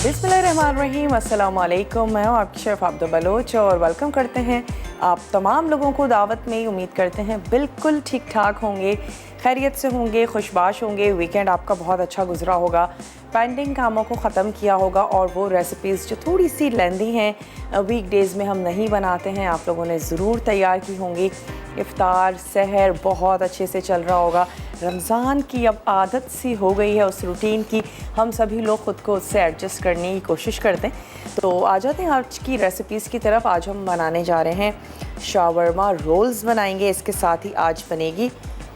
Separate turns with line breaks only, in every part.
बिस्मिल्लाहिर्रहमानिर्रहीम, अस्सलाम वालेकुम। मैं हूँ आपकी शेफ़ आबिदा बलोच और वेलकम करते हैं आप तमाम लोगों को दावत में। उम्मीद करते हैं बिल्कुल ठीक ठाक होंगे, खैरियत से होंगे, खुशबाश होंगे। वीकेंड आपका बहुत अच्छा गुजरा होगा, पेंडिंग कामों को ख़त्म किया होगा और वो रेसिपीज़ जो थोड़ी सी लेंदी हैं, वीक डेज़ में हम नहीं बनाते हैं, आप लोगों ने ज़रूर तैयार की होंगी। इफ़्तार सहर बहुत अच्छे से चल रहा होगा। रमज़ान की अब आदत सी हो गई है उस रूटीन की, हम सभी लोग ख़ुद को उससे एडजस्ट करने की कोशिश करते हैं। तो आ जाते हैं आज की रेसिपीज़ की तरफ। आज हम बनाने जा रहे हैं शावरमा रोल्स बनाएंगे। इसके साथ ही आज बनेगी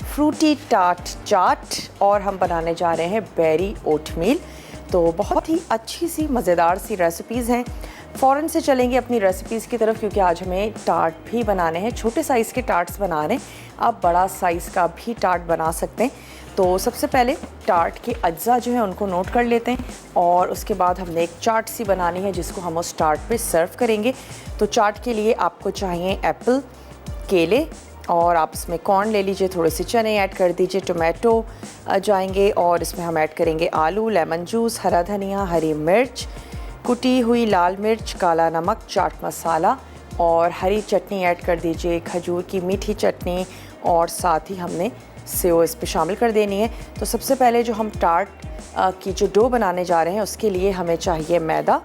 फ्रूटी टार्ट चाट और हम बनाने जा रहे हैं बेरी ओटमील। तो बहुत ही अच्छी सी मज़ेदार सी रेसिपीज़ हैं। फ़ौरन से चलेंगे अपनी रेसिपीज़ की तरफ क्योंकि आज हमें टार्ट भी बनाने हैं। छोटे साइज़ के टार्ट्स बना रहे हैं, आप बड़ा साइज़ का भी टार्ट बना सकते हैं। तो सबसे पहले टार्ट के अज्जा जो है उनको नोट कर लेते हैं और उसके बाद हमने एक चाट सी बनानी है जिसको हम उस टार्ट पे सर्व करेंगे। तो चाट के लिए आपको चाहिए एप्पल, केले और आप इसमें कॉर्न ले लीजिए, थोड़े से चने ऐड कर दीजिए, टोमेटो जाएंगे और इसमें हम ऐड करेंगे आलू, लेमन जूस, हरा धनिया, हरी मिर्च, कुटी हुई लाल मिर्च, काला नमक, चाट मसाला और हरी चटनी ऐड कर दीजिए, खजूर की मीठी चटनी और साथ ही हमने सेव इस पे शामिल कर देनी है। तो सबसे पहले जो हम टार्ट की जो डो बनाने जा रहे हैं उसके लिए हमें चाहिए मैदा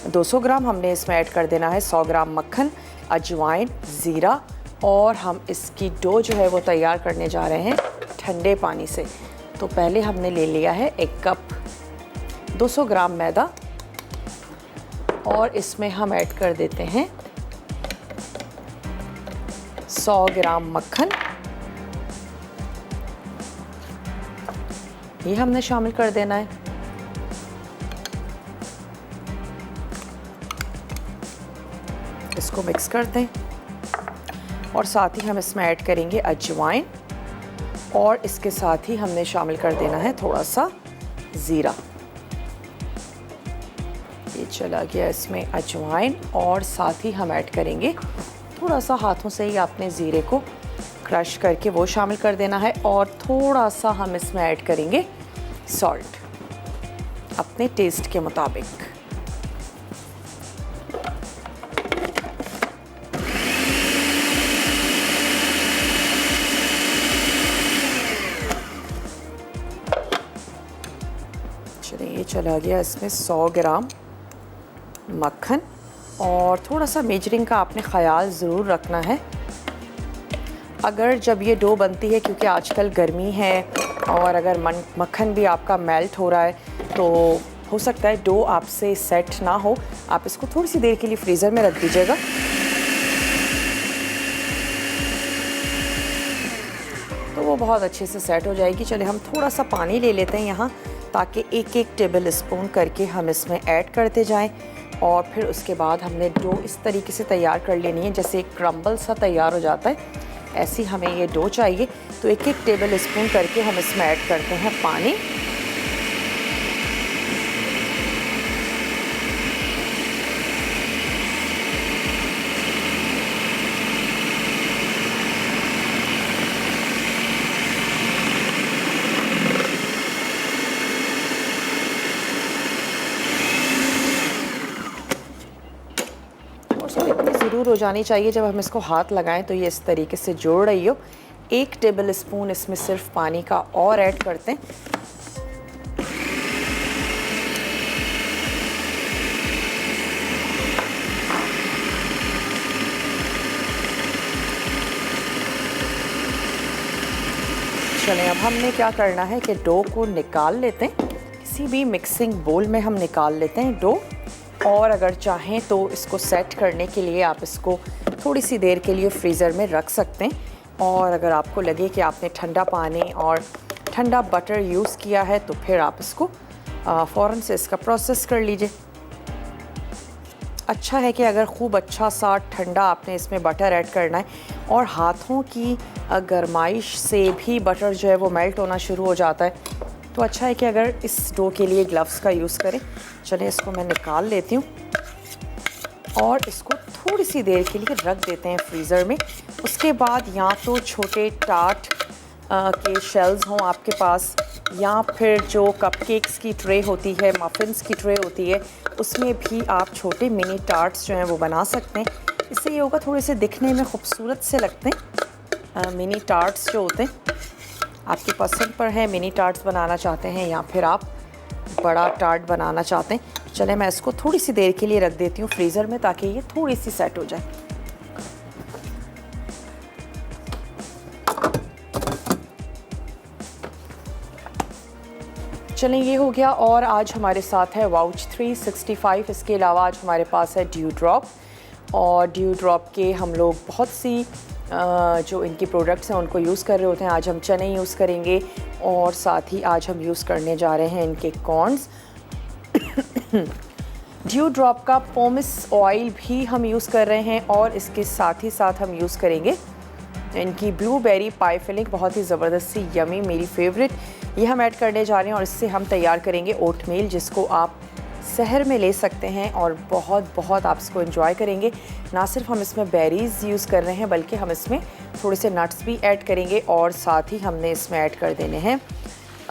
200 ग्राम, हमने इसमें ऐड कर देना है 100 ग्राम मक्खन, अजवाइन, ज़ीरा और हम इसकी डो जो है वो तैयार करने जा रहे हैं ठंडे पानी से। तो पहले हमने ले लिया है 1 कप 200 ग्राम मैदा और इसमें हम ऐड कर देते हैं 100 ग्राम मक्खन, ये हमने शामिल कर देना है। इसको मिक्स कर दें और साथ ही हम इसमें ऐड करेंगे अजवाइन और इसके साथ ही हमने शामिल कर देना है थोड़ा सा ज़ीरा। ये चला गया इसमें अजवाइन और साथ ही हम ऐड करेंगे थोड़ा सा, हाथों से ही आपने ज़ीरे को क्रश करके वो शामिल कर देना है और थोड़ा सा हम इसमें ऐड करेंगे सॉल्ट अपने टेस्ट के मुताबिक। चलिए ये चला गया इसमें 100 ग्राम मक्खन और थोड़ा सा मेजरिंग का आपने ख़याल ज़रूर रखना है। अगर जब ये डो बनती है, क्योंकि आजकल गर्मी है और अगर मक्खन भी आपका मेल्ट हो रहा है तो हो सकता है डो आपसे सेट ना हो, आप इसको थोड़ी सी देर के लिए फ्रीज़र में रख दीजिएगा। तो वो बहुत अच्छे से सेट हो जाएगी। चलिए हम थोड़ा सा पानी ले लेते हैं यहाँ ताकि एक एक टेबल स्पून करके हम इसमें ऐड करते जाएं और फिर उसके बाद हमने डो इस तरीके से तैयार कर लेनी है जैसे एक क्रम्बल सा तैयार हो जाता है, ऐसी हमें ये डो चाहिए। तो एक एक टेबल स्पून करके हम इसमें ऐड करते हैं पानी। इतनी ज़रूर हो जानी चाहिए जब हम इसको हाथ लगाएं तो ये इस तरीके से जोड़ रही हो। 1 टेबल स्पून इसमें सिर्फ पानी का और ऐड करते हैं। चलें अब हमने क्या करना है कि डो को निकाल लेते हैं, किसी भी मिक्सिंग बोल में हम निकाल लेते हैं डो। और अगर चाहें तो इसको सेट करने के लिए आप इसको थोड़ी सी देर के लिए फ्रीज़र में रख सकते हैं और अगर आपको लगे कि आपने ठंडा पानी और ठंडा बटर यूज़ किया है तो फिर आप इसको फ़ौरन से इसका प्रोसेस कर लीजिए। अच्छा है कि अगर खूब अच्छा सा ठंडा आपने इसमें बटर ऐड करना है और हाथों की गरमाइश से भी बटर जो है वो मेल्ट होना शुरू हो जाता है, तो अच्छा है कि अगर इस डो के लिए ग्लव्स का यूज़ करें। चलिए इसको मैं निकाल लेती हूँ और इसको थोड़ी सी देर के लिए रख देते हैं फ्रीज़र में। उसके बाद या तो छोटे टार्ट के शेल्स हों आपके पास, या फिर जो कपकेक्स की ट्रे होती है, मफ़िन्स की ट्रे होती है, उसमें भी आप छोटे मिनी टार्ट्स जो हैं वो बना सकते हैं। इससे ये होगा थोड़े से दिखने में खूबसूरत से लगते हैं। मिनी टार्ट्स जो होते हैं आपकी पसंद पर है, मिनी टार्ट्स बनाना चाहते हैं या फिर आप बड़ा टार्ट बनाना चाहते हैं। चले मैं इसको थोड़ी सी देर के लिए रख देती हूँ फ्रीज़र में ताकि ये थोड़ी सी सेट हो जाए। चलें ये हो गया। और आज हमारे साथ है वाउच 365। इसके अलावा आज हमारे पास है ड्यू ड्रॉप, और ड्यू ड्रॉप के हम लोग बहुत सी जो इनकी प्रोडक्ट्स हैं उनको यूज़ कर रहे होते हैं। आज हम चने यूज़ करेंगे और साथ ही आज हम यूज़ करने जा रहे हैं इनके कॉर्न्स। ड्यू ड्रॉप का पोमिस ऑयल भी हम यूज़ कर रहे हैं, और इसके साथ ही साथ हम यूज़ करेंगे इनकी ब्लूबेरी पाई फिलिंग, बहुत ही ज़बरदस्त सी यमी, मेरी फेवरेट, ये हम ऐड करने जा रहे हैं। और इससे हम तैयार करेंगे ओटमील, जिसको आप सहर में ले सकते हैं और बहुत आप इसको एंजॉय करेंगे। ना सिर्फ हम इसमें बेरीज़ यूज़ कर रहे हैं बल्कि हम इसमें थोड़े से नट्स भी ऐड करेंगे, और साथ ही हमने इसमें ऐड कर देने हैं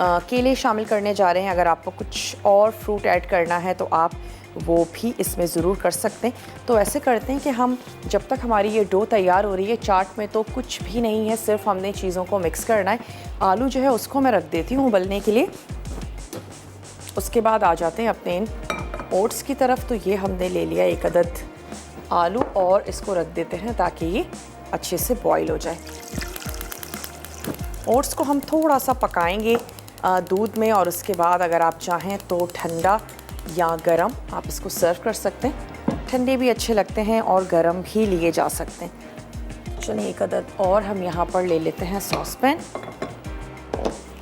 केले शामिल करने जा रहे हैं। अगर आपको कुछ और फ्रूट ऐड करना है तो आप वो भी इसमें ज़रूर कर सकते हैं। तो ऐसे करते हैं कि हम जब तक हमारी ये डो तैयार हो रही है, चाट में तो कुछ भी नहीं है, सिर्फ हमने चीज़ों को मिक्स करना है। आलू जो है उसको मैं रख देती हूँ उबलने के लिए। उसके बाद आ जाते हैं अपने इन ओट्स की तरफ। तो ये हमने ले लिया 1 अदद आलू, और इसको रख देते हैं ताकि ये अच्छे से बॉईल हो जाए। ओट्स को हम थोड़ा सा पकाएंगे दूध में, और उसके बाद अगर आप चाहें तो ठंडा या गरम आप इसको सर्व कर सकते हैं। ठंडे भी अच्छे लगते हैं और गरम भी लिए जा सकते हैं। चलिए 1 अदद और हम यहाँ पर ले लेते हैं सॉस पैन,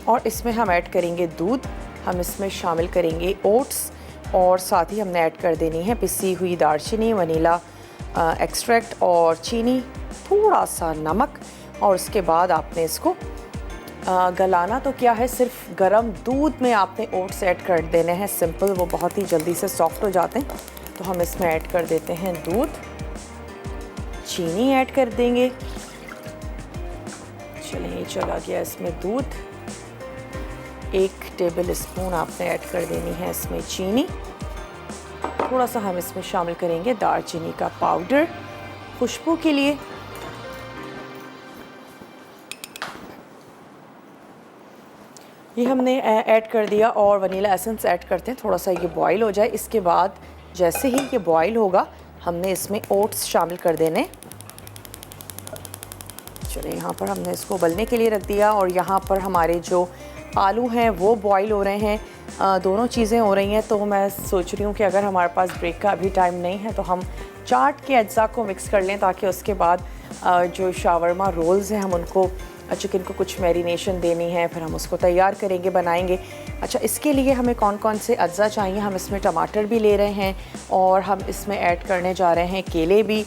और इसमें हम ऐड करेंगे दूध, हम इसमें शामिल करेंगे ओट्स, और साथ ही हमने ऐड कर देनी है पिसी हुई दालचीनी, वनीला एक्सट्रैक्ट और चीनी, थोड़ा सा नमक। और उसके बाद आपने इसको गलाना तो क्या है, सिर्फ गरम दूध में आपने ओट्स ऐड कर देने हैं, सिंपल, वो बहुत ही जल्दी से सॉफ्ट हो जाते हैं। तो हम इसमें ऐड कर देते हैं दूध, चीनी ऐड कर देंगे। चलिए चला गया इसमें दूध, 1 टेबल स्पून आपने ऐड कर देनी है इसमें चीनी, थोड़ा सा हम इसमें शामिल करेंगे दालचीनी का पाउडर खुशबू के लिए। ये हमने ऐड कर दिया, और वनीला एसेंस ऐड करते हैं, थोड़ा सा ये बॉईल हो जाए। इसके बाद जैसे ही ये बॉईल होगा हमने इसमें ओट्स शामिल कर देने। चलिए यहाँ पर हमने इसको उबलने के लिए रख दिया, और यहाँ पर हमारे जो आलू हैं वो बॉईल हो रहे हैं, दोनों चीज़ें हो रही हैं। तो मैं सोच रही हूँ कि अगर हमारे पास ब्रेक का अभी टाइम नहीं है तो हम चाट के अज्जा को मिक्स कर लें, ताकि उसके बाद जो शावरमा रोल्स हैं हम उनको चिकन को कुछ मैरिनेशन देनी है, फिर हम उसको तैयार करेंगे, बनाएंगे। अच्छा, इसके लिए हमें कौन कौन से अज्जा चाहिए, हम इसमें टमाटर भी ले रहे हैं, और हम इसमें ऐड करने जा रहे हैं केले भी।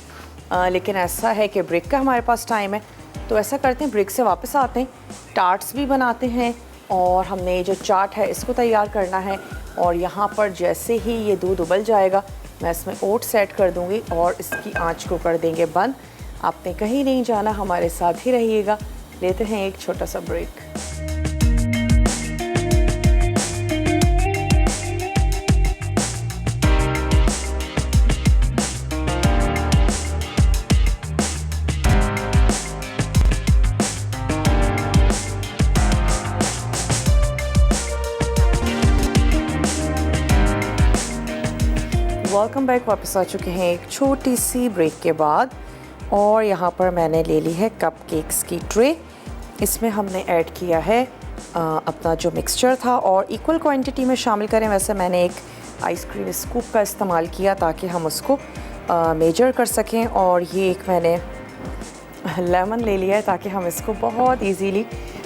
लेकिन ऐसा है कि ब्रेक का हमारे पास टाइम है, तो ऐसा करते हैं ब्रेक से वापस आते हैं, टार्ट्स भी बनाते हैं, और हमने जो चाट है इसको तैयार करना है। और यहाँ पर जैसे ही ये दूध उबल जाएगा मैं इसमें ओट्स ऐड कर दूँगी, और इसकी आँच को कर देंगे बंद। आपने कहीं नहीं जाना, हमारे साथ ही रहिएगा। लेते हैं एक छोटा सा ब्रेक। वेलकम बैक, वापस आ चुके हैं एक छोटी सी ब्रेक के बाद। और यहाँ पर मैंने ले ली है कपकेक्स की ट्रे, इसमें हमने ऐड किया है अपना जो मिक्सचर था, और इक्वल क्वांटिटी में शामिल करें। वैसे मैंने एक आइसक्रीम स्कूप का इस्तेमाल किया ताकि हम उसको मेजर कर सकें, और ये एक मैंने लेमन ले लिया है ताकि हम इसको बहुत इजीली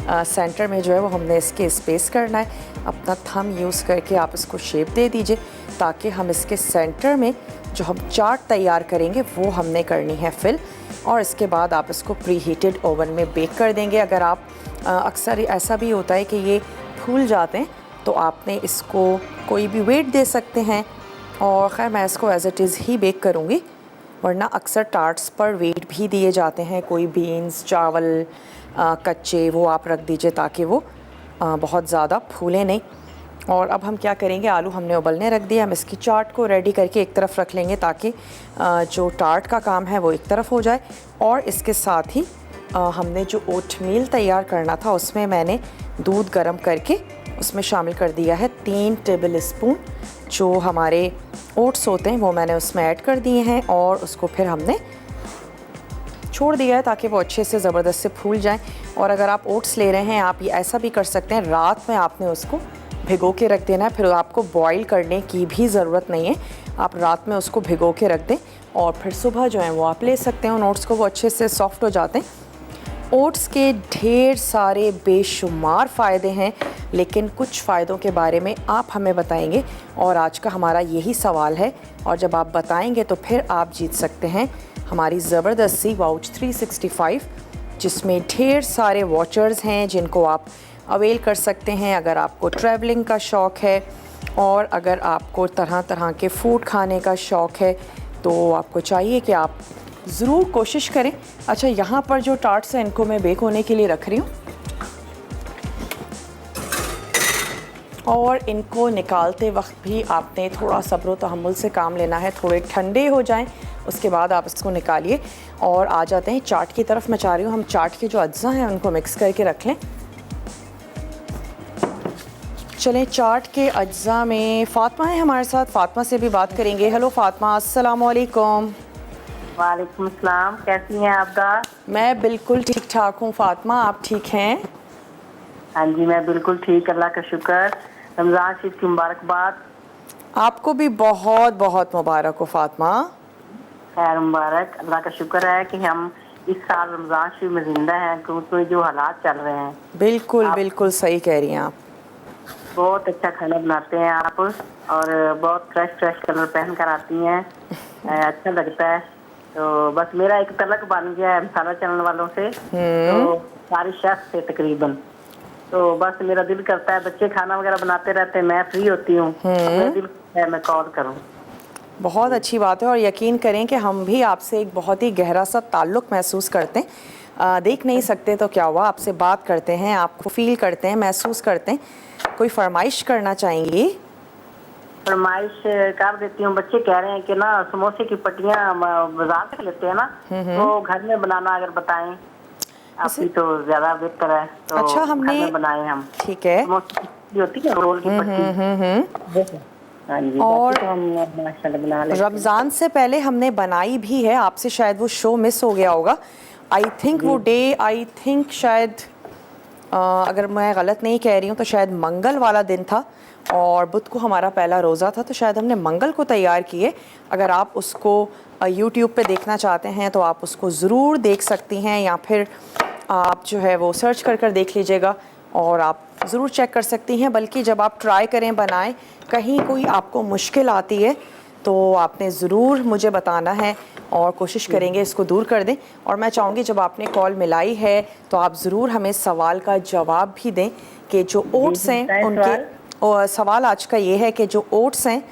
सेंटर में जो है वो हमने इसके स्पेस करना है। अपना थंब यूज़ करके आप इसको शेप दे दीजिए, ताकि हम इसके सेंटर में जो हम चाट तैयार करेंगे वो हमने करनी है फिल। और इसके बाद आप इसको प्री हीटेड ओवन में बेक कर देंगे। अगर आप अक्सर ऐसा भी होता है कि ये फूल जाते हैं, तो आपने इसको कोई भी वेट दे सकते हैं, और ख़ैर मैं इसको एज़ इट इज़ ही बेक करूँगी, वरना अक्सर टार्ट्स पर वेट भी दिए जाते हैं, कोई बीन्स, चावल, कच्चे वो आप रख दीजिए ताकि वो बहुत ज़्यादा फूले नहीं। और अब हम क्या करेंगे, आलू हमने उबलने रख दिया, हम इसकी चाट को रेडी करके एक तरफ रख लेंगे ताकि जो टार्ट का काम है वो एक तरफ हो जाए। और इसके साथ ही हमने जो ओटमील तैयार करना था उसमें मैंने दूध गर्म करके उसमें शामिल कर दिया है 3 टेबल स्पून जो हमारे ओट्स होते हैं वो मैंने उसमें ऐड कर दिए हैं और उसको फिर हमने छोड़ दिया है ताकि वो अच्छे से ज़बरदस्त से फूल जाएं। और अगर आप ओट्स ले रहे हैं आप ये ऐसा भी कर सकते हैं, रात में आपने उसको भिगो के रख देना है, फिर आपको बॉईल करने की भी ज़रूरत नहीं है। आप रात में उसको भिगो के रख दें और फिर सुबह जो है वो आप ले सकते हैं उन ओट्स को, वो अच्छे से सॉफ्ट हो जाते हैं। ओट्स के ढेर सारे बेशुमार फ़ायदे हैं, लेकिन कुछ फ़ायदों के बारे में आप हमें बताएंगे और आज का हमारा यही सवाल है। और जब आप बताएंगे तो फिर आप जीत सकते हैं हमारी ज़बरदस्त सी वाउच 365 जिसमें ढेर सारे वाचर्स हैं जिनको आप अवेल कर सकते हैं अगर आपको ट्रैवलिंग का शौक़ है और अगर आपको तरह तरह के फ़ूड खाने का शौक़ है तो आपको चाहिए कि आप ज़रूर कोशिश करें। अच्छा, यहाँ पर जो टार्ट्स हैं इनको मैं बेक होने के लिए रख रही हूँ और इनको निकालते वक्त भी आपने थोड़ा सब्र व तहम्मुल से काम लेना है, थोड़े ठंडे हो जाएं उसके बाद आप इसको निकालिए। और आ जाते हैं चाट की तरफ। मैं चाह रही हूँ हम चाट के जो अज्जा हैं उनको मिक्स करके रख लें। चलें, चाट के अज्जा में फ़ातिमा है हमारे साथ, फ़ातिमा से भी बात करेंगे। हेलो फ़ातिमा, अस्सलाम वालेकुम।
वालेकुम सलाम, कैसी हैं आप दा?
मैं बिल्कुल ठीक ठाक हूँ फ़ातिमा, आप ठीक हैं?
हाँ जी, मैं बिल्कुल ठीक, अल्लाह का शुक्र। रमज़ान शरीफ की मुबारकबाद।
आपको भी बहुत बहुत मुबारक हो फ़ातिमा।
खैर मुबारक, अल्लाह का शुक्र है कि हम इस साल रमज़ान शरीफ में ज़िंदा हैं क्योंकि जो हालात चल रहे हैं।
बिल्कुल बिल्कुल सही कह रही हैं आप।
बहुत अच्छा खाना बनाते हैं आप और बहुत फ्रेश कलर पहन कर आती हैं, अच्छा लगता है। तो बस मेरा एक तलक बन गया है मसाला चैनल वालों से, तो सारी शेफ से तकरीबन। तो बस मेरा दिल करता है, बच्चे खाना वगैरह बनाते रहते हैं, मैं फ्री होती हूँ, मेरा दिल करता है मैं कॉल करूँ।
बहुत अच्छी बात है और यकीन करें कि हम भी आपसे एक बहुत ही गहरा सा ताल्लुक़ महसूस करते हैं। देख नहीं सकते तो क्या हुआ, आपसे बात करते हैं, आपको फील करते हैं, महसूस करते हैं। कोई फरमाइश करना चाहेंगी?
फरमाइश कर देती हूँ। बच्चे कह रहे हैं कि ना समोसे की पट्टियाँ बाजार से लेते हैं ना, तो घर में बनाना अगर बताएं आपकी तो ज्यादा बेहतर है। तो
अच्छा, हमने
घर में बनाए हम।
ठीक है,
होती है रोल की पट्टी। हाँ जी,
और
तो हम माशाल्लाह बना लेते हैं।
रमज़ान से पहले हमने बनाई भी है, आपसे शायद वो शो मिस हो गया होगा। आई थिंक वो डे, आई थिंक शायद अगर मैं गलत नहीं कह रही हूँ तो शायद मंगल वाला दिन था और बुध को हमारा पहला रोज़ा था, तो शायद हमने मंगल को तैयार किए। अगर आप उसको यूट्यूब पे देखना चाहते हैं तो आप उसको ज़रूर देख सकती हैं, या फिर आप जो है वो सर्च कर देख लीजिएगा और आप ज़रूर चेक कर सकती हैं। बल्कि जब आप ट्राई करें, बनाएं, कहीं कोई आपको मुश्किल आती है तो आपने ज़रूर मुझे बताना है और कोशिश करेंगे इसको दूर कर दें। और मैं चाहूँगी जब आपने कॉल मिलाई है तो आप ज़रूर हमें सवाल का जवाब भी दें कि जो ओट्स हैं उनके, और सवाल आज का ये है कि जो ओट्स हैं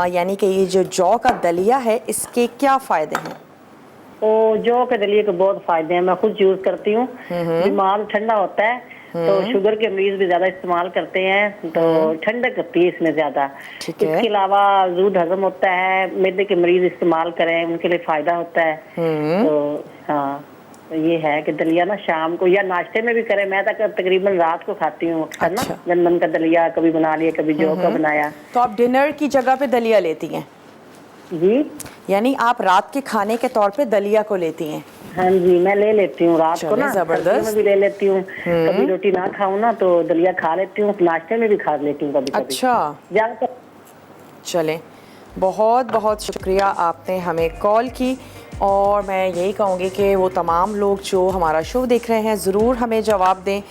यानी कि ये जो जौ का दलिया है इसके क्या फ़ायदे हैं?
तो जौ के दलिए के बहुत फायदे हैं, मैं खुद यूज करती हूँ। दिमाग ठंडा होता है, तो शुगर के मरीज भी ज्यादा इस्तेमाल करते हैं, तो ठंडक होती है इसमें ज्यादा। इसके अलावा दूध हजम होता है, मैदे के मरीज इस्तेमाल करें उनके लिए फायदा होता है। तो हाँ, तो ये है कि दलिया ना शाम को या नाश्ते में भी करें। मैं तकरीबन रात को खाती हूँ अक्सर ना, गंदम का दलिया कभी बना लिया, कभी जौ का बनाया।
तो आप डिनर की जगह पे दलिया लेती हैं?
जी,
यानी आप रात के खाने के तौर पे दलिया को लेती हैं?
हाँ जी, मैं ले लेती हूँ रात को ना,
जबरदस्त
में भी ले लेती हूँ। कभी रोटी ना खाऊं ना तो दलिया खा लेती हूँ, नाश्ते में भी खा लेती हूँ कभी।
अच्छा,
ज्यादातर।
चलें, बहुत बहुत शुक्रिया आपने हमें कॉल की। और मैं यही कहूँगी कि वो तमाम लोग जो हमारा शो देख रहे हैं ज़रूर हमें जवाब दें,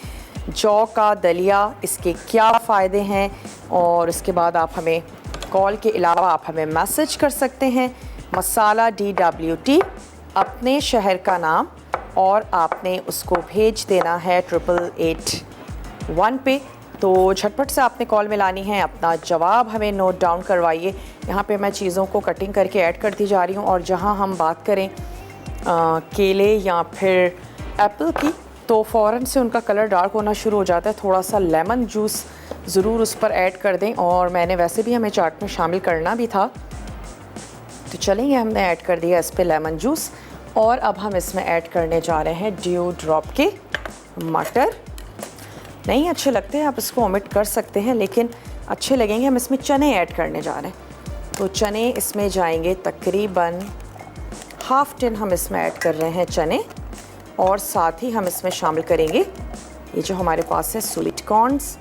जौ का दलिया इसके क्या फ़ायदे हैं। और इसके बाद आप हमें कॉल के अलावा आप हमें मैसेज कर सकते हैं, मसाला DWT अपने शहर का नाम, और आपने उसको भेज देना है 8881 पे। तो झटपट से आपने कॉल मिलानी है, अपना जवाब हमें नोट डाउन करवाइए। यहाँ पे मैं चीज़ों को कटिंग करके ऐड करती जा रही हूँ। और जहाँ हम बात करें केले या फिर एप्पल की, तो फ़ौरन से उनका कलर डार्क होना शुरू हो जाता है। थोड़ा सा लेमन जूस ज़रूर उस पर ऐड कर दें, और मैंने वैसे भी हमें चाट में शामिल करना भी था, तो चलेंगे हमने ऐड कर दिया इस पर लेमन जूस। और अब हम इसमें ऐड करने जा रहे हैं ड्यू ड्रॉप के मटर। नहीं अच्छे लगते हैं, आप इसको ओमिट कर सकते हैं, लेकिन अच्छे लगेंगे। हम इसमें चने ऐड करने जा रहे हैं, तो चने इसमें जाएंगे तकरीबन हाफ़ टिन हम इसमें ऐड कर रहे हैं चने। और साथ ही हम इसमें शामिल करेंगे ये जो हमारे पास है स्वीट कॉर्न्स,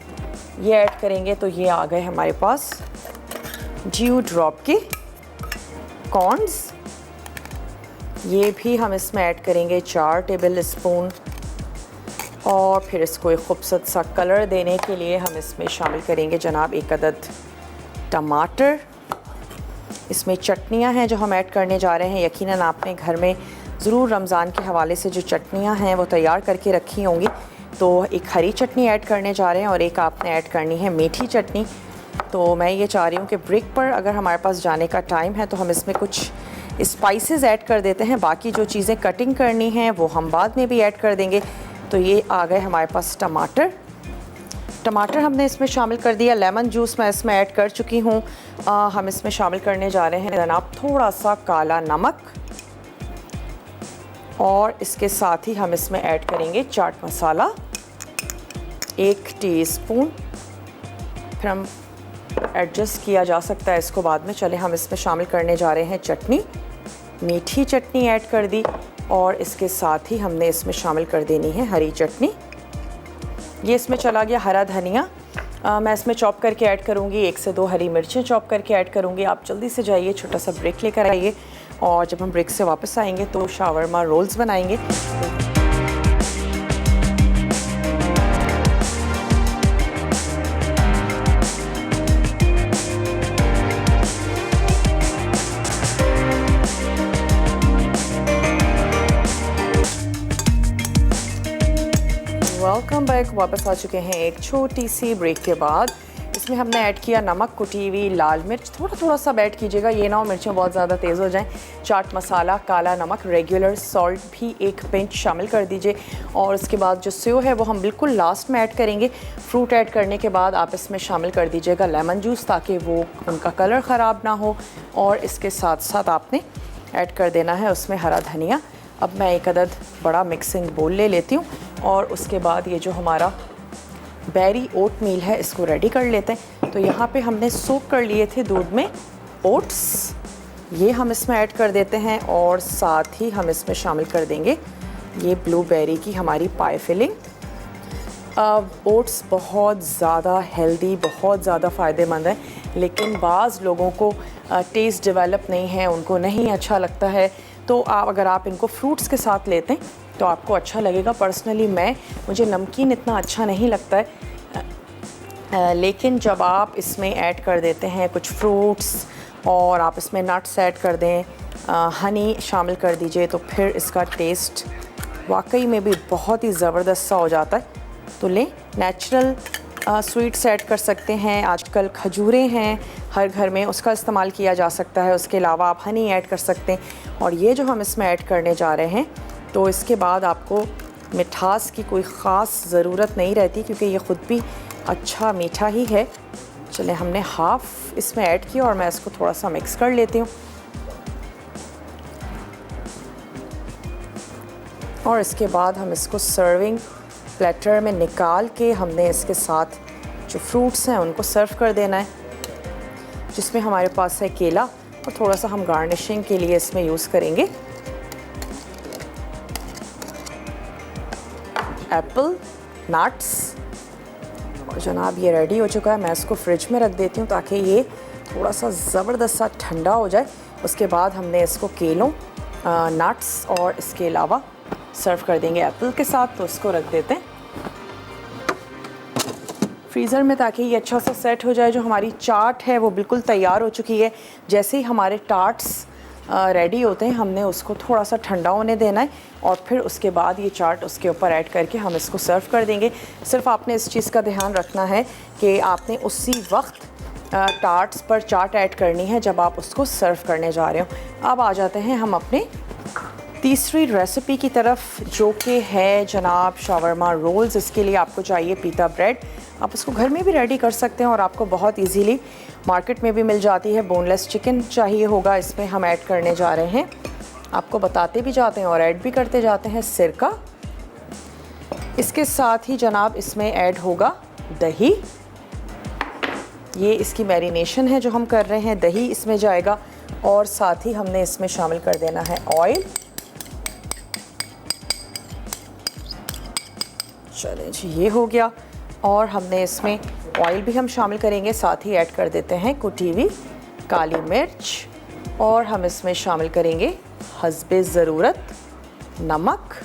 ये ऐड करेंगे। तो ये आ गए हमारे पास ड्यू ड्रॉप के कॉर्न्स। ये भी हम इसमें ऐड करेंगे 4 टेबल स्पून। और फिर इसको एक खूबसूरत सा कलर देने के लिए हम इसमें शामिल करेंगे जनाब 1 अदद टमाटर। इसमें चटनियाँ हैं जो हम ऐड करने जा रहे हैं। यकीनन आपने घर में ज़रूर रमज़ान के हवाले से जो चटनियाँ हैं वो तैयार करके रखी होंगी। तो एक हरी चटनी ऐड करने जा रहे हैं और एक आपने ऐड करनी है मीठी चटनी। तो मैं ये चाह रही हूँ कि ब्रेक पर अगर हमारे पास जाने का टाइम है तो हम इसमें कुछ स्पाइसेस ऐड कर देते हैं। बाकी जो चीज़ें कटिंग करनी हैं वो हम बाद में भी ऐड कर देंगे। तो ये आ गए हमारे पास टमाटर हमने इसमें शामिल कर दिया। लेमन जूस मैं इसमें ऐड कर चुकी हूँ। हम इसमें शामिल करने जा रहे हैं जनाब थोड़ा सा काला नमक, और इसके साथ ही हम इसमें ऐड करेंगे चाट मसाला 1 टीस्पून। फिर हम एडजस्ट किया जा सकता है इसको बाद में। चले हम इसमें शामिल करने जा रहे हैं चटनी, मीठी चटनी ऐड कर दी, और इसके साथ ही हमने इसमें शामिल कर देनी है हरी चटनी। ये इसमें चला गया हरा धनिया। मैं इसमें चॉप करके ऐड करूँगी, 1 से 2 हरी मिर्चें चॉप करके ऐड करूँगी। आप जल्दी से जाइए, छोटा सा ब्रेक लेकर आइए, और जब हम ब्रेक से वापस आएंगे तो शावरमा रोल्स बनाएंगे। वेलकम बैक, वापस आ चुके हैं एक छोटी सी ब्रेक के बाद। इसमें हमने ऐड किया नमक, कुटी हुई लाल मिर्च, थोड़ा सा ऐड कीजिएगा, ये ना हो मिर्चें बहुत ज़्यादा तेज़ हो जाएं। चाट मसाला, काला नमक, रेगुलर सॉल्ट भी 1 पिंच शामिल कर दीजिए। और उसके बाद जो सेव है वो हम बिल्कुल लास्ट में ऐड करेंगे। फ्रूट ऐड करने के बाद आप इसमें शामिल कर दीजिएगा लेमन जूस, ताकि वो उनका कलर ख़राब ना हो। और इसके साथ साथ आपने ऐड कर देना है उसमें हरा धनिया। अब मैं 1 अदद बड़ा मिक्सिंग बोल ले लेती हूँ, और उसके बाद ये जो हमारा बेरी ओट मील है इसको रेडी कर लेते हैं। तो यहाँ पे हमने सोक कर लिए थे दूध में ओट्स, ये हम इसमें ऐड कर देते हैं। और साथ ही हम इसमें शामिल कर देंगे ये ब्लूबेरी की हमारी पाई फिलिंग। ओट्स बहुत ज़्यादा हेल्दी, बहुत ज़्यादा फ़ायदेमंद है, लेकिन बाज़ लोगों को टेस्ट डेवलप नहीं है, उनको नहीं अच्छा लगता है। तो अगर आप इनको फ्रूट्स के साथ लेते हैं तो आपको अच्छा लगेगा। पर्सनली मुझे नमकीन इतना अच्छा नहीं लगता है, लेकिन जब आप इसमें ऐड कर देते हैं कुछ फ्रूट्स और आप इसमें नट्स ऐड कर दें, हनी शामिल कर दीजिए, तो फिर इसका टेस्ट वाकई में भी बहुत ही ज़बरदस्त सा हो जाता है। तो लें, नेचुरल स्वीट्स ऐड कर सकते हैं। आजकल खजूरें हैं हर घर में, उसका इस्तेमाल किया जा सकता है। उसके अलावा आप हनी ऐड कर सकते हैं। और ये जो हम इसमें ऐड करने जा रहे हैं, तो इसके बाद आपको मिठास की कोई ख़ास ज़रूरत नहीं रहती, क्योंकि ये ख़ुद भी अच्छा मीठा ही है। चलें, हमने हाफ़ इसमें ऐड किया और मैं इसको थोड़ा सा मिक्स कर लेती हूँ। और इसके बाद हम इसको सर्विंग प्लेटर में निकाल के हमने इसके साथ जो फ्रूट्स हैं उनको सर्व कर देना है, जिसमें हमारे पास है केला, और थोड़ा सा हम गार्निशिंग के लिए इसमें यूज़ करेंगे एप्पल, नट्स। तो जनाब ये रेडी हो चुका है। मैं इसको फ्रिज में रख देती हूँ ताकि ये थोड़ा सा ज़बरदस्त सा ठंडा हो जाए। उसके बाद हमने इसको केलों, नट्स और इसके अलावा सर्व कर देंगे एप्पल के साथ। तो इसको रख देते हैं फ्रीज़र में ताकि ये अच्छा सा सेट हो जाए। जो हमारी चाट है वो बिल्कुल तैयार हो चुकी है। जैसे ही हमारे टार्ट्स रेडी होते हैं, हमने उसको थोड़ा सा ठंडा होने देना है, और फिर उसके बाद ये चाट उसके ऊपर ऐड करके हम इसको सर्व कर देंगे। सिर्फ आपने इस चीज़ का ध्यान रखना है कि आपने उसी वक्त टार्ट्स पर चाट ऐड करनी है जब आप उसको सर्व करने जा रहे हो। अब आ जाते हैं हम अपने तीसरी रेसिपी की तरफ, जो कि है जनाब शावरमा रोल्स। इसके लिए आपको चाहिए पीता ब्रेड। आप उसको घर में भी रेडी कर सकते हैं और आपको बहुत इजीली मार्केट में भी मिल जाती है। बोनलेस चिकन चाहिए होगा। इसमें हम ऐड करने जा रहे हैं, आपको बताते भी जाते हैं और ऐड भी करते जाते हैं, सिरका। इसके साथ ही जनाब इसमें ऐड होगा दही। ये इसकी मैरिनेशन है जो हम कर रहे हैं। दही इसमें जाएगा और साथ ही हमने इसमें शामिल कर देना है ऑयल। चलें जी, ये हो गया। और हमने इसमें ऑयल भी हम शामिल करेंगे, साथ ही ऐड कर देते हैं कुटी हुई काली मिर्च और हम इसमें शामिल करेंगे हस्बे ज़रूरत नमक।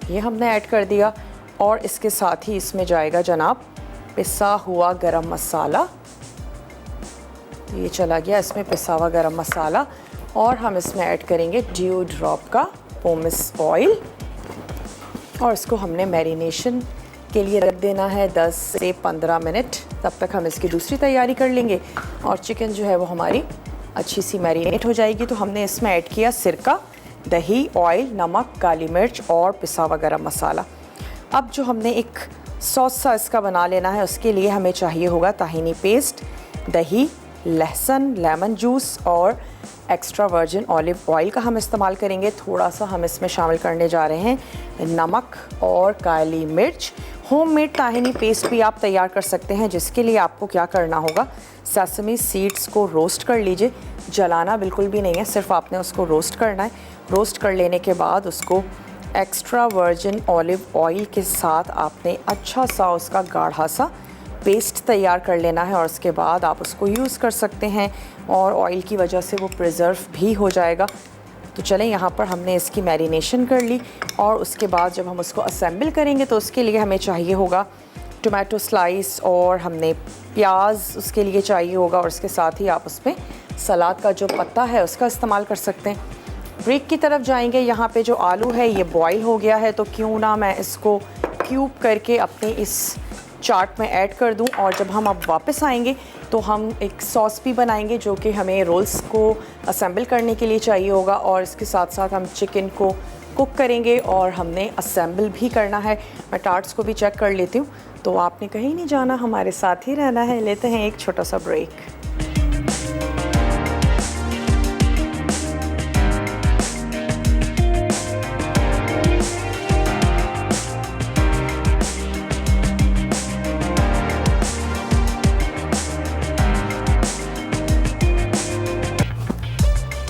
ये हमने ऐड कर दिया और इसके साथ ही इसमें जाएगा जनाब पिसा हुआ गरम मसाला। ये चला गया इसमें पिसा हुआ गरम मसाला और हम इसमें ऐड करेंगे ड्यू ड्रॉप का पोमिस ऑयल और इसको हमने मैरिनेशन के लिए रख देना है 10 से 15 मिनट। तब तक हम इसकी दूसरी तैयारी कर लेंगे और चिकन जो है वो हमारी अच्छी सी मैरिनेट हो जाएगी। तो हमने इसमें ऐड किया सिरका, दही, ऑयल, नमक, काली मिर्च और पिसा हुआ गरम मसाला। अब जो हमने एक सॉस सा इसका बना लेना है, उसके लिए हमें चाहिए होगा ताहिनी पेस्ट, दही, लहसुन, लेमन जूस और एक्स्ट्रा वर्जिन ऑलिव ऑयल का हम इस्तेमाल करेंगे। थोड़ा सा हम इसमें शामिल करने जा रहे हैं नमक और काली मिर्च। होममेड ताहिनी पेस्ट भी आप तैयार कर सकते हैं, जिसके लिए आपको क्या करना होगा, सेसमी सीड्स को रोस्ट कर लीजिए। जलाना बिल्कुल भी नहीं है, सिर्फ आपने उसको रोस्ट करना है। रोस्ट कर लेने के बाद उसको एक्स्ट्रा वर्जिन ऑलिव ऑयल के साथ आपने अच्छा सा उसका गाढ़ा सा पेस्ट तैयार कर लेना है और उसके बाद आप उसको यूज़ कर सकते हैं और ऑयल की वजह से वो प्रिज़र्व भी हो जाएगा। तो चलें, यहाँ पर हमने इसकी मैरिनेशन कर ली और उसके बाद जब हम उसको असेंबल करेंगे तो उसके लिए हमें चाहिए होगा टोमेटो स्लाइस और हमने प्याज उसके लिए चाहिए होगा और उसके साथ ही आप उसमें सलाद का जो पत्ता है उसका इस्तेमाल कर सकते हैं। ब्रेक की तरफ जाएंगे। यहाँ पे जो आलू है ये बॉईल हो गया है, तो क्यों ना मैं इसको क्यूब करके अपने इस चाट में ऐड कर दूं और जब हम अब वापस आएंगे तो हम एक सॉस भी बनाएंगे जो कि हमें रोल्स को असेंबल करने के लिए चाहिए होगा और इसके साथ साथ हम चिकन को कुक करेंगे और हमने असेंबल भी करना है। मैं टार्ट्स को भी चेक कर लेती हूँ, तो आपने कहीं नहीं जाना, हमारे साथ ही रहना है। लेते हैं एक छोटा सा ब्रेक।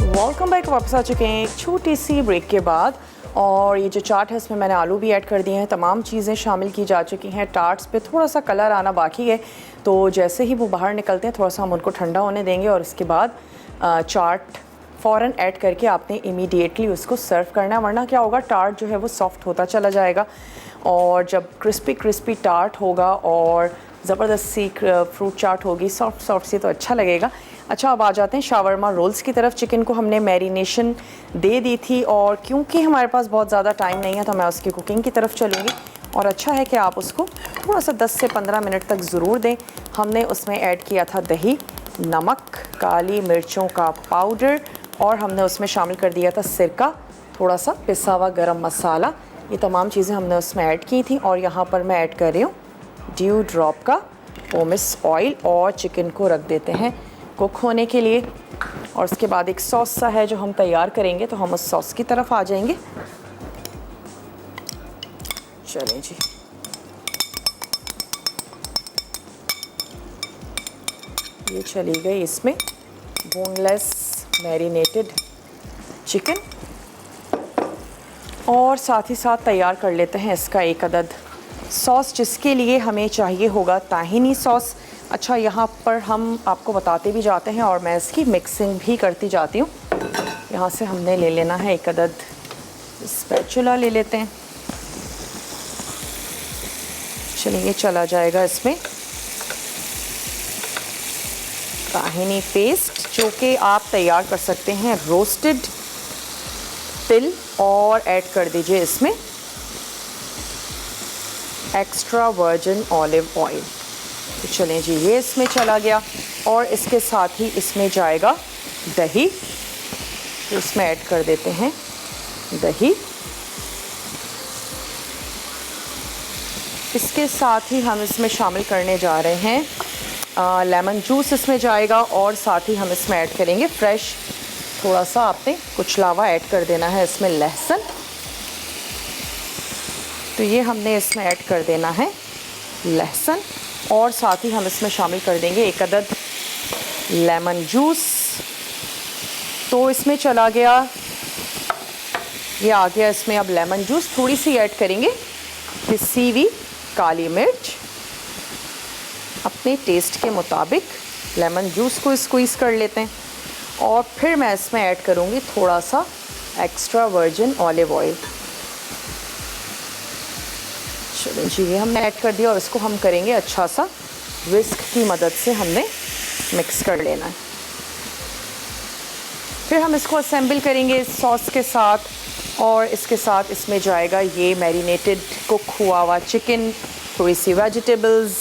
Welcome back. वापस आ चुके हैं एक छोटी सी ब्रेक के बाद और ये जो चाट है इसमें मैंने आलू भी ऐड कर दिए हैं। तमाम चीज़ें शामिल की जा चुकी हैं। टार्ट्स पे थोड़ा सा कलर आना बाकी है, तो जैसे ही वो बाहर निकलते हैं थोड़ा सा हम उनको ठंडा होने देंगे और इसके बाद चाट फ़ौरन ऐड करके आपने इमीडिएटली उसको सर्व करना है, वरना क्या होगा, टार्ट जो है वो सॉफ्ट होता चला जाएगा और जब क्रिस्पी टार्ट होगा और ज़बरदस्त सी फ्रूट चाट होगी, सॉफ्ट सी, तो अच्छा लगेगा। अच्छा, अब आ जाते हैं शावरमा रोल्स की तरफ। चिकन को हमने मैरिनेशन दे दी थी और क्योंकि हमारे पास बहुत ज़्यादा टाइम नहीं है तो मैं उसकी कुकिंग की तरफ चलूँगी और अच्छा है कि आप उसको थोड़ा सा 10 से 15 मिनट तक ज़रूर दें। हमने उसमें ऐड किया था दही, नमक, काली मिर्चों का पाउडर और हमने उसमें शामिल कर दिया था सिरका, थोड़ा सा पिसा हुआ गरम मसाला। ये तमाम चीज़ें हमने उसमें ऐड की थी और यहाँ पर मैं ऐड कर रही हूँ ड्यू ड्रॉप का पोमिस ऑयल और चिकन को रख देते हैं कुक होने के लिए। और उसके बाद एक सॉस सा है जो हम तैयार करेंगे, तो हम उस सॉस की तरफ आ जाएंगे। चलें जी, ये चली गई इसमें बोनलेस मैरिनेटेड चिकन और साथ ही साथ तैयार कर लेते हैं इसका एक अदद सॉस, जिसके लिए हमें चाहिए होगा ताहिनी सॉस। अच्छा, यहाँ पर हम आपको बताते भी जाते हैं और मैं इसकी मिक्सिंग भी करती जाती हूँ। यहाँ से हमने ले लेना है एक अदद स्पैचुला ले लेते हैं। चलिए, ये चला जाएगा इसमें ताहिनी पेस्ट, जो कि आप तैयार कर सकते हैं रोस्टेड तिल, और ऐड कर दीजिए इसमें एक्स्ट्रा वर्जिन ऑलिव ऑयल। तो चलें जी, ये इसमें चला गया और इसके साथ ही इसमें जाएगा दही तो उसमें ऐड कर देते हैं दही। इसके साथ ही हम इसमें शामिल करने जा रहे हैं लेमन जूस इसमें जाएगा, और साथ ही हम इसमें ऐड करेंगे फ्रेश थोड़ा सा आपने कुचलावा ऐड कर देना है इसमें लहसुन। तो ये हमने इसमें ऐड कर देना है लहसुन, और साथ ही हम इसमें शामिल कर देंगे 1 अदद लेमन जूस। तो इसमें चला गया, ये आ गया इसमें अब लेमन जूस। थोड़ी सी ऐड करेंगे पिसी हुई काली मिर्च अपने टेस्ट के मुताबिक। लेमन जूस को स्क्वीज़ कर लेते हैं, और फिर मैं इसमें ऐड करूँगी थोड़ा सा एक्स्ट्रा वर्जिन ऑलिव ऑयल। चलो जी, ये हमने ऐड कर दिया, और इसको हम करेंगे अच्छा सा विस्क की मदद से हमने मिक्स कर लेना है। फिर हम इसको असेंबल करेंगे इस सॉस के साथ, और इसके साथ इसमें जाएगा ये मैरिनेटेड कुक हुआ हुआ चिकन, थोड़ी सी वेजिटेबल्स।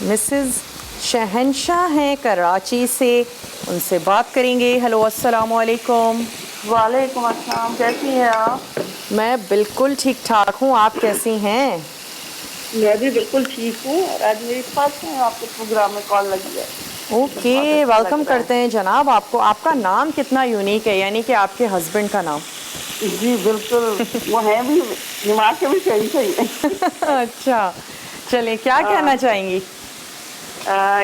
मिसेस शहनशाह हैं कराची से, उनसे बात करेंगे। हेलो, अस्सलाम वालेकुम।
वालेकुम अस्सलाम, कैसी हैं आप?
मैं बिल्कुल ठीक ठाक हूँ, आप कैसी हैं?
मैं भी बिल्कुल ठीक हूँ, और आज मेरी फर्स्ट टाइम आपके प्रोग्राम में कॉल लगी है।
ओके, वेलकम करते हैं जनाब आपको। आपका नाम कितना यूनिक है, यानी कि आपके हस्बैंड का नाम।
जी बिल्कुल, वो हैं भी दिमाग के भी सही है।
अच्छा, चलिए, क्या कहना चाहेंगी?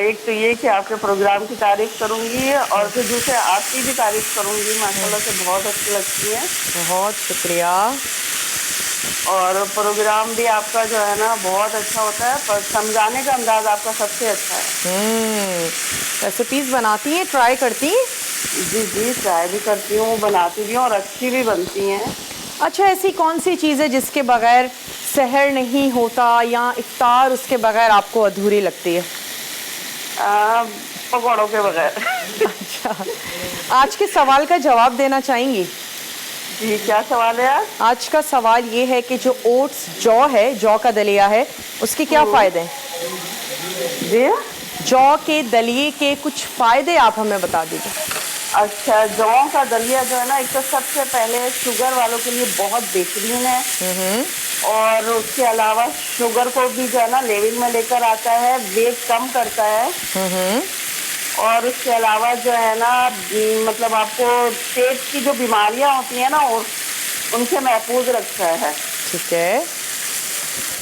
एक तो ये कि आपके प्रोग्राम की तारीफ करूँगी, और फिर दूसरे आपकी भी तारीफ करूँगी, माशाल्लाह से बहुत अच्छी लगती है।
बहुत शुक्रिया।
और प्रोग्राम भी आपका जो है ना बहुत अच्छा होता है, पर समझाने का अंदाज आपका सबसे अच्छा है।
रेसिपीज़ बनाती हैं, ट्राई करती हैं?
जी जी, ट्राई भी करती हूँ, बनाती भी हूँ, और अच्छी भी बनती हैं।
अच्छा, ऐसी कौन सी चीज़ है जिसके बगैर सहर नहीं होता, या इफ्तार उसके बगैर आपको अधूरी लगती है?
पकौड़ों के बगैर।
अच्छा, आज के सवाल का जवाब देना चाहेंगी?
जी, क्या सवाल है आज?
आज का सवाल ये है कि जो ओट्स जौ है, जौ का दलिया है, उसके क्या फ़ायदे हैं?
जी,
जौ के दलिए के कुछ फ़ायदे आप हमें बता दीजिए।
अच्छा, जौ का दलिया जो है ना, एक तो सबसे पहले शुगर वालों के लिए बहुत बेहतरीन है, और उसके अलावा शुगर को भी जो है ना लेवल में लेकर आता है, वेट कम करता है, और उसके अलावा जो है ना मतलब आपको पेट की जो बीमारियां होती हैं ना, और उनसे महफूज रखता है।
ठीक है।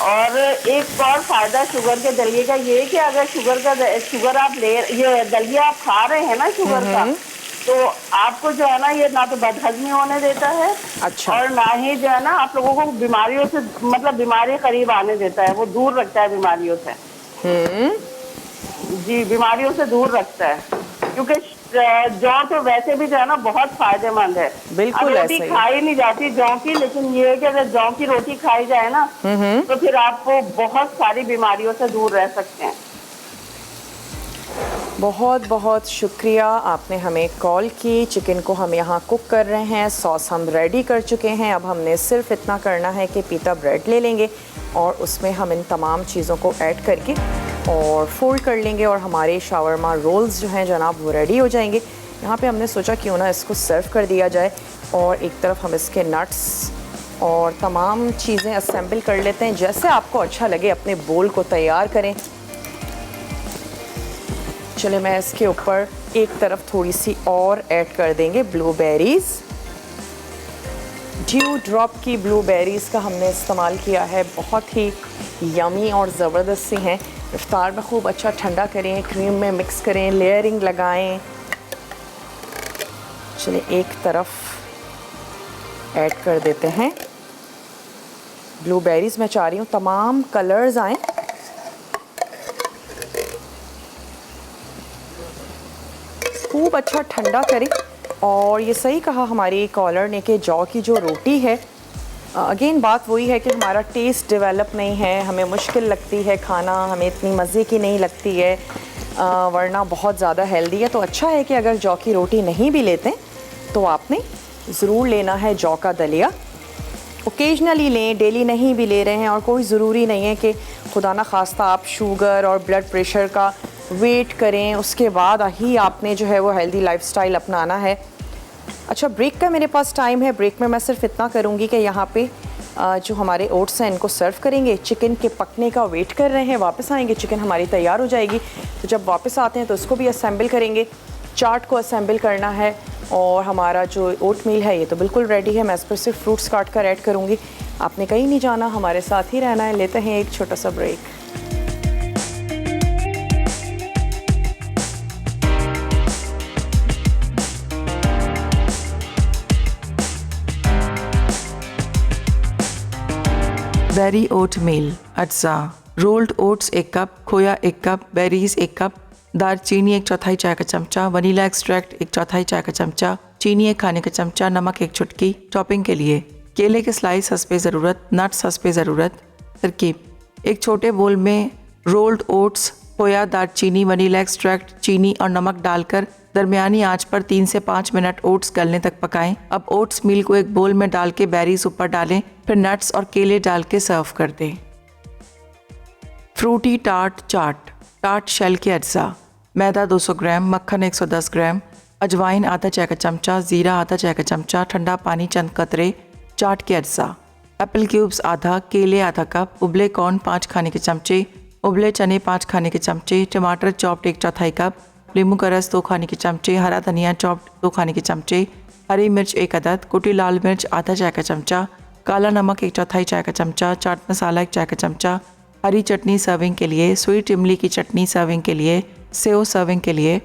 और एक और फायदा शुगर के दलिए का ये है कि अगर शुगर आप ये दलिया आप खा रहे हैं ना शुगर का, तो आपको जो है ना ये ना तो बदहजमी होने देता है,
अच्छा,
और ना ही जो है ना आप लोगों को बीमारियों से, मतलब बीमारी करीब आने देता है, वो दूर रखता है बीमारियों से। जी, बीमारियों से दूर रखता है, क्योंकि जौ तो वैसे भी जो है ना बहुत फायदेमंद है।
बिल्कुल
रोटी खाई नहीं जाती जौ की, लेकिन ये है कि अगर जौ की रोटी खाई जाए ना, तो फिर आपको बहुत सारी बीमारियों से दूर रह सकते हैं।
बहुत बहुत शुक्रिया, आपने हमें कॉल की। चिकन को हम यहाँ कुक कर रहे हैं, सॉस हम रेडी कर चुके हैं। अब हमने सिर्फ इतना करना है कि पीता ब्रेड ले लेंगे, और उसमें हम इन तमाम चीज़ों को ऐड करके और फोल्ड कर लेंगे, और हमारे शावरमा रोल्स जो हैं जनाब वो रेडी हो जाएंगे। यहाँ पे हमने सोचा क्यों ना इसको सर्व कर दिया जाए, और एक तरफ हम इसके नट्स और तमाम चीज़ें असेंबल कर लेते हैं। जैसे आपको अच्छा लगे अपने बोल को तैयार करें। चले, मैं इसके ऊपर एक तरफ थोड़ी सी और ऐड कर देंगे ब्लूबेरीज़। ड्यू ड्रॉप की ब्लूबेरीज़ का हमने इस्तेमाल किया है, बहुत ही यमी और ज़बरदस्त सी हैं। इफ्तार में खूब अच्छा ठंडा करें, क्रीम में मिक्स करें, लेयरिंग लगाएं। चलिए, एक तरफ ऐड कर देते हैं ब्लूबेरीज़। मैं चाह रही हूँ तमाम कलर्स आएँ। खूब अच्छा ठंडा करें। और ये सही कहा हमारी कॉलर ने कि जौ की जो रोटी है, अगेन बात वही है कि हमारा टेस्ट डेवलप नहीं है, हमें मुश्किल लगती है खाना, हमें इतनी मज़े की नहीं लगती है, वरना बहुत ज़्यादा हेल्दी है। तो अच्छा है कि अगर जौ की रोटी नहीं भी लेते तो आपने ज़रूर लेना है जौ का दलिया। ओकेजनली लें, डेली नहीं भी ले रहे हैं, और कोई ज़रूरी नहीं है कि खुदा ना खास्ता आप शुगर और ब्लड प्रेशर का वेट करें, उसके बाद ही आपने जो है वो हेल्दी लाइफस्टाइल अपनाना है। अच्छा, ब्रेक का मेरे पास टाइम है। ब्रेक में मैं सिर्फ इतना करूँगी कि यहाँ पे जो हमारे ओट्स हैं इनको सर्व करेंगे। चिकन के पकने का वेट कर रहे हैं, वापस आएंगे, चिकन हमारी तैयार हो जाएगी। तो जब वापस आते हैं तो उसको भी असेंबल करेंगे, चाट को असेंबल करना है। और हमारा जो ओट मील है ये तो बिल्कुल रेडी है। मैं इस पर सिर्फ फ्रूट्स काट कर ऐड करूँगी। आपने कहीं नहीं जाना, हमारे साथ ही रहना है। लेते हैं एक छोटा सा ब्रेक।
बेरी ओट मील, अज्जा, रोल्ड ओट्स 1 कप, खोया 1 कप, बेरीज 1 कप, दालचीनी 1/4 चाय का चमचा, वनीला एक्सट्रैक्ट 1/4 चाय का चमचा, चीनी 1 खाने का चमचा, नमक 1 चुटकी। टॉपिंग के लिए केले के स्लाइस हस्बे ज़रूरत, नट्स हस्बे ज़रूरत। तरकीब: एक छोटे बोल में रोल्ड ओट्स, खोया, दालचीनी, वनीला एक्सट्रैक्ट, चीनी और नमक डालकर दरमियानी आंच पर 3 से 5 मिनट ओट्स गलने तक पकाएं। अब ओट्स मील को एक बोल में डाल के बेरीज ऊपर डालें, फिर नट्स और केले डाल के सर्व कर दें। फ्रूटी टार्ट चाट, टार्ट शेल के अज्जा: मैदा 200 ग्राम, मक्खन 110 ग्राम, अजवाइन आधा चाय का चमचा, ज़ीरा आधा चाय का चमचा, ठंडा पानी चंद कतरे। चाट के अज्जा: एप्पल क्यूब्स आधा, केले आधा कप, उबले कॉर्न 5 खाने के चमचे, उबले चने 5 खाने के चमचे, टमाटर चॉप्ड 1/4 कप, नींबू का रस 2 खाने के चमचे, हरा धनिया चॉप्ड 2 खाने के चमचे, हरी मिर्च 1 अदद, कुटी लाल मिर्च आधा चाय का चमचा, काला नमक 1/4 चाय का चमचा, चाट मसाला 1 चाय का चमचा, हरी चटनी सर्विंग के लिए, स्वीट इमली की चटनी सर्विंग के लिए, सेव सर्विंग के लिए।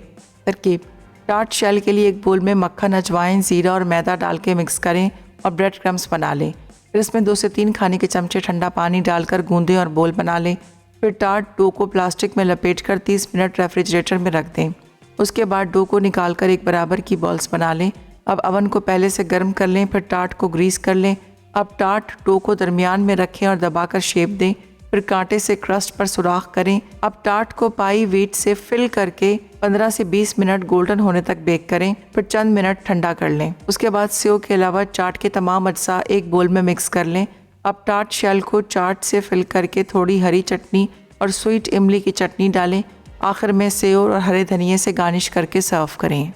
तरकीब: टार्ट शेल के लिए एक बोल में मक्खन, अजवाइन, ज़ीरा और मैदा डाल के मिक्स करें और ब्रेड क्रम्स बना लें। फिर इसमें 2 से 3 खाने के चमचे ठंडा पानी डालकर गूंदें और बोल बना लें। फिर टार्ट डो को प्लास्टिक में लपेटकर 30 मिनट रेफ्रिजरेटर में रख दें। उसके बाद डो को निकालकर एक बराबर की बॉल्स बना लें। अब अवन को पहले से गर्म कर लें, फिर टार्ट को ग्रीस कर लें। अब टार्ट डो को दरमियान में रखें और दबाकर शेप दें, फिर कांटे से क्रस्ट पर सुराख करें। अब टार्ट को पाई व्हीट से फिल करके 15 से 20 मिनट गोल्डन होने तक बेक करें, फिर चंद मिनट ठंडा कर लें। उसके बाद सेव के अलावा चाट के तमाम अज्जा एक बोल में मिक्स कर लें। अब टार्ट शेल को चाट से फिल करके थोड़ी हरी चटनी और स्वीट इमली की चटनी डालें। आखिर में सेव और हरे धनिये से गार्निश करके सर्व करें।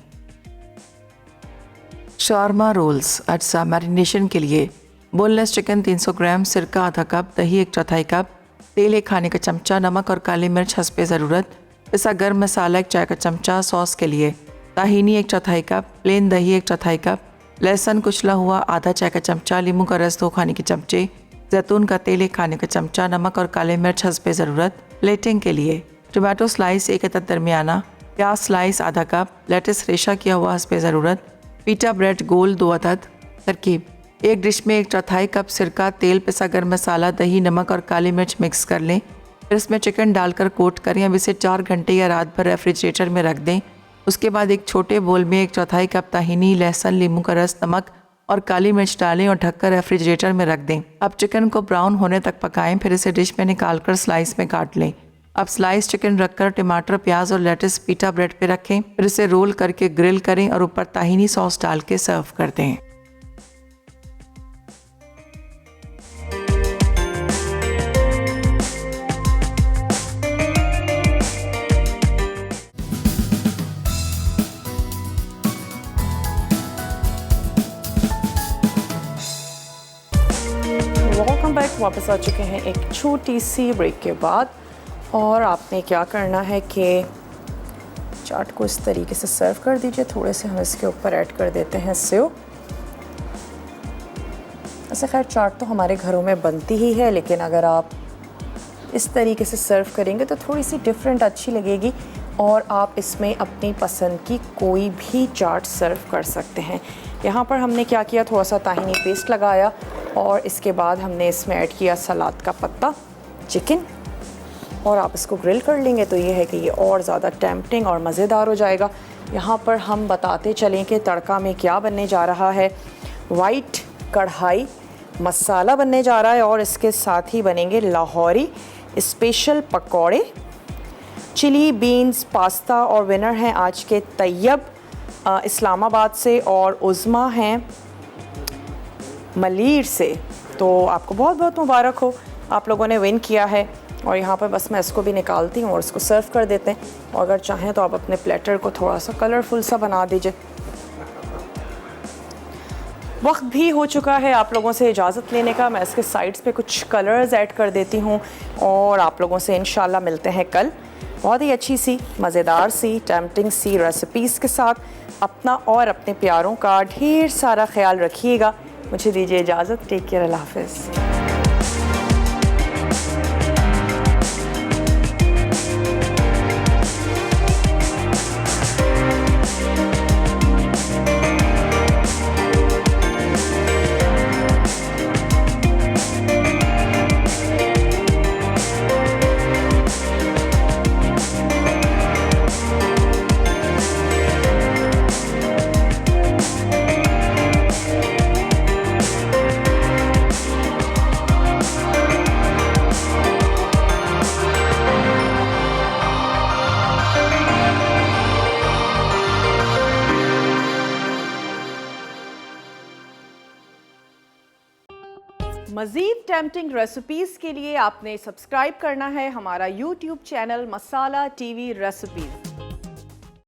शारमा रोल्स, अज्जा मैरिनेशन के लिए: बोनलेस चिकन 300 ग्राम, सिरका आधा कप, दही 1/4 कप, तेल 1 खाने का चमचा, नमक और काली मिर्च हस्बे ज़रूरत, पिसा गर्म मसाला 1 चाय का चमचा। सॉस के लिए ताहीनी 1/4 कप, प्लेन दही 1/4 कप, लहसुन कुचला हुआ आधा चाय का चमचा, नींबू का रस 2 खाने के चमचे, जैतून का तेल 1 खाने का चमचा, नमक और काले मिर्च हस्बे ज़रूरत। प्लेटिंग के लिए टोमेटो स्लाइस 1 अदद दरमियाना, प्याज स्लाइस आधा कप, लेटिस रेशा किया हुआ हस्बे ज़रूरत, पीटा ब्रेड गोल 2 अदद। तरकीब: एक डिश में 1/4 कप सिरका, तेल, पिसा गर्म मसाला, दही, नमक और काली मिर्च मिक्स कर लें। फिर इसमें चिकन डालकर कोट करें। अब इसे 4 घंटे या रात भर रेफ्रिजरेटर में रख दें। उसके बाद एक छोटे बोल में 1/4 कप ताहीनी, लहसुन, नींबू का रस, नमक और काली मिर्च डालें और ढककर रेफ्रिजरेटर में रख दें। अब चिकन को ब्राउन होने तक पकाएं, फिर इसे डिश में निकालकर स्लाइस में काट लें। अब स्लाइस चिकन रखकर टमाटर, प्याज और लेटिस पीटा ब्रेड पे रखें। फिर इसे रोल करके ग्रिल करें और ऊपर ताहीनी सॉस डाल के सर्व कर दें।
Welcome back. वापस आ चुके हैं एक छोटी सी ब्रेक के बाद। और आपने क्या करना है कि चाट को इस तरीके से सर्व कर दीजिए। थोड़े से हम इसके ऊपर ऐड कर देते हैं सेव। ऐसे खैर चाट तो हमारे घरों में बनती ही है, लेकिन अगर आप इस तरीके से सर्व करेंगे तो थोड़ी सी डिफरेंट अच्छी लगेगी और आप इसमें अपनी पसंद की कोई भी चाट सर्व कर सकते हैं। यहाँ पर हमने क्या किया, थोड़ा सा ताहीनी पेस्ट लगाया और इसके बाद हमने इसमें ऐड किया सलाद का पत्ता, चिकन, और आप इसको ग्रिल कर लेंगे तो ये है कि ये और ज़्यादा टेम्पटिंग और मज़ेदार हो जाएगा। यहाँ पर हम बताते चलें कि तड़का में क्या बनने जा रहा है। वाइट कढ़ाई मसाला बनने जा रहा है और इसके साथ ही बनेंगे लाहौरी स्पेशल पकौड़े, चिली बीन्स पास्ता, और विनर हैं आज के तैयब इस्लामाबाद से और उज़मा हैं मलीर से। तो आपको बहुत बहुत मुबारक हो, आप लोगों ने विन किया है। और यहाँ पर बस मैं इसको भी निकालती हूँ और इसको सर्व कर देते हैं। और अगर चाहें तो आप अपने प्लेटर को थोड़ा सा कलरफुल सा बना दीजिए। वक्त भी हो चुका है आप लोगों से इजाज़त लेने का। मैं इसके साइड्स पे कुछ कलर्स ऐड कर देती हूँ और आप लोगों से इंशाल्लाह मिलते हैं कल बहुत ही अच्छी सी, मज़ेदार सी, टेम्पटिंग सी रेसिपीज़ के साथ। अपना और अपने प्यारों का ढेर सारा ख्याल रखिएगा। मुझे दीजिए इजाज़त। Take care. अल्लाह हाफ़िज़। मज़ीद टेम्पटिंग रेसिपीज़ के लिए आपने सब्सक्राइब करना है हमारा YouTube चैनल मसाला TV रेसिपीज़।